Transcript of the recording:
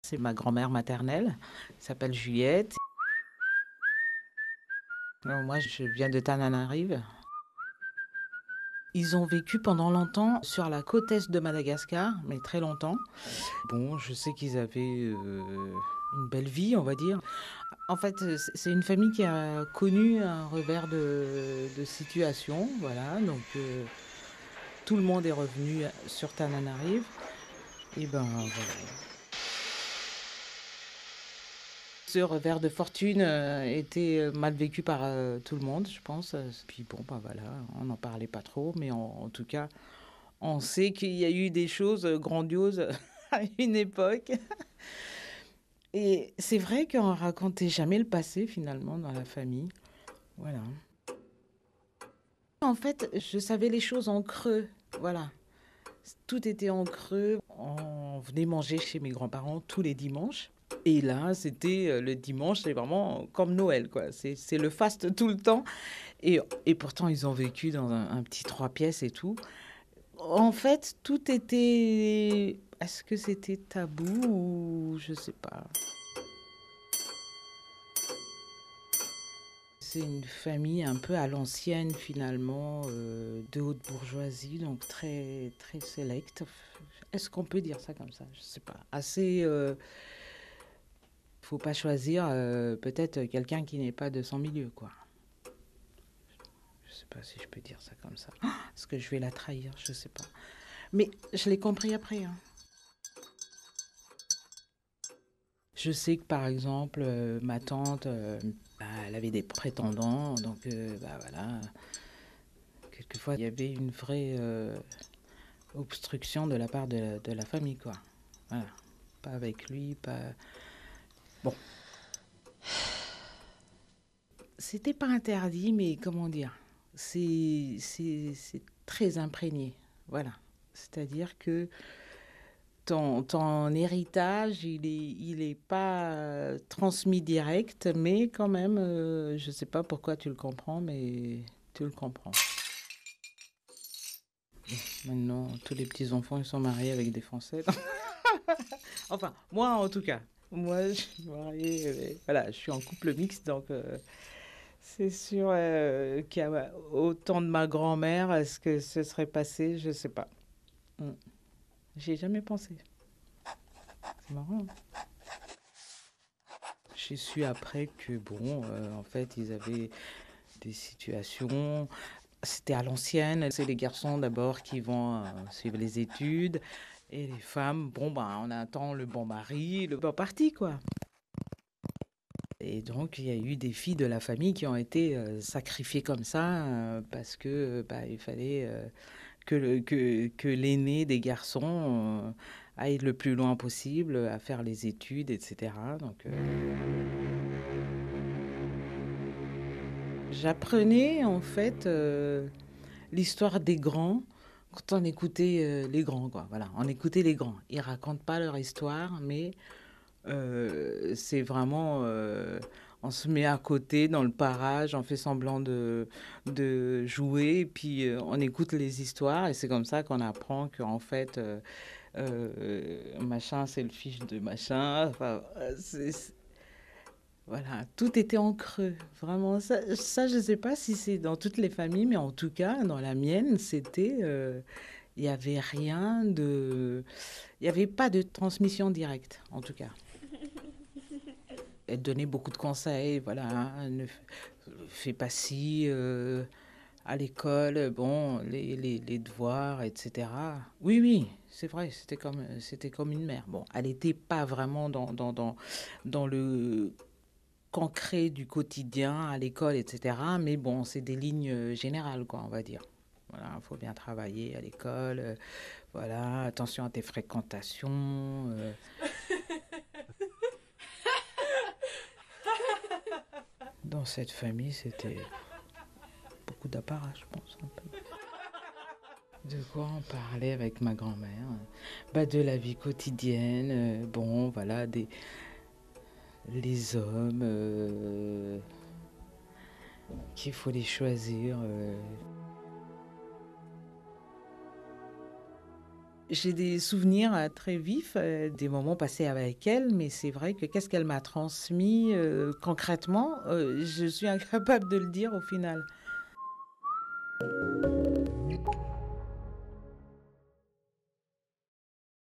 C'est ma grand-mère maternelle, elle s'appelle Juliette. Alors moi, je viens de Tananarive. Ils ont vécu pendant longtemps sur la côte est de Madagascar, mais très longtemps. Bon, je sais qu'ils avaient une belle vie, on va dire. En fait, c'est une famille qui a connu un revers de situation, voilà. Donc, tout le monde est revenu sur Tananarive. Et ben, voilà. Ce revers de fortune était mal vécu par tout le monde, je pense. Puis bon, ben voilà, on n'en parlait pas trop, mais en tout cas, on sait qu'il y a eu des choses grandioses à une époque. Et c'est vrai qu'on racontait jamais le passé finalement dans la famille. Voilà. En fait, je savais les choses en creux. Voilà. Tout était en creux. On venait manger chez mes grands-parents tous les dimanches. Et là, c'était le dimanche, c'est vraiment comme Noël, quoi. C'est le faste tout le temps. Et pourtant, ils ont vécu dans un petit 3 pièces et tout. En fait, tout était. Est-ce que c'était tabou ou je sais pas. C'est une famille un peu à l'ancienne finalement, de haute bourgeoisie, donc très très sélecte. Est-ce qu'on peut dire ça comme ça? Je sais pas. Assez. Faut pas choisir peut-être quelqu'un qui n'est pas de son milieu, quoi. Je sais pas si je peux dire ça comme ça. Est-ce que je vais la trahir? Je sais pas. Mais je l'ai compris après, hein. Je sais que par exemple, ma tante, bah, elle avait des prétendants, donc bah voilà. Quelquefois, il y avait une vraie obstruction de la part de la famille, quoi. Voilà. Pas avec lui, pas. Bon. C'était pas interdit, mais comment dire? C'est très imprégné. Voilà. C'est-à-dire que ton héritage, il est pas transmis direct, mais quand même, je sais pas pourquoi tu le comprends, mais tu le comprends. Maintenant, tous les petits-enfants, ils sont mariés avec des Français. Enfin, moi en tout cas. Moi, je suis mariée, voilà, je suis en couple mixte, donc c'est sûr qu'à au temps de ma grand-mère, est-ce que ce serait passé? Je sais pas. Mm. J'y ai jamais pensé. C'est marrant, hein. J'ai su après que, bon, en fait, ils avaient des situations. C'était à l'ancienne. C'est les garçons d'abord qui vont suivre les études. Et les femmes, bon, ben, on attend le bon mari, le bon parti, quoi. Et donc, il y a eu des filles de la famille qui ont été sacrifiées comme ça parce que bah, il fallait que l'aîné des garçons aille le plus loin possible à faire les études, etc. Donc, j'apprenais en fait l'histoire des grands quand on écoutait les grands, quoi. Voilà, on écoutait les grands. Ils racontent pas leur histoire, mais c'est vraiment, on se met à côté dans le parage, on fait semblant de jouer, et puis on écoute les histoires, et c'est comme ça qu'on apprend qu'en fait, machin, c'est le fils de machin. Enfin, voilà, tout était en creux. Vraiment, ça je ne sais pas si c'est dans toutes les familles, mais en tout cas, dans la mienne, c'était, il n'y avait rien de, il n'y avait pas de transmission directe, en tout cas. Elle donnait beaucoup de conseils, voilà, hein, fais pas ci, à l'école, bon, les devoirs, etc. Oui, oui, c'est vrai, c'était comme une mère. Bon, elle n'était pas vraiment dans le concret du quotidien à l'école, etc. Mais bon, c'est des lignes générales, quoi, on va dire. Voilà, il faut bien travailler à l'école, voilà, attention à tes fréquentations. Dans cette famille, c'était beaucoup d'apparat, je pense, un peu. De quoi on parlait avec ma grand-mère? Bah, de la vie quotidienne, bon, voilà, les hommes, qu'il faut les choisir. J'ai des souvenirs très vifs, des moments passés avec elle, mais c'est vrai que qu'est-ce qu'elle m'a transmis concrètement, je suis incapable de le dire au final.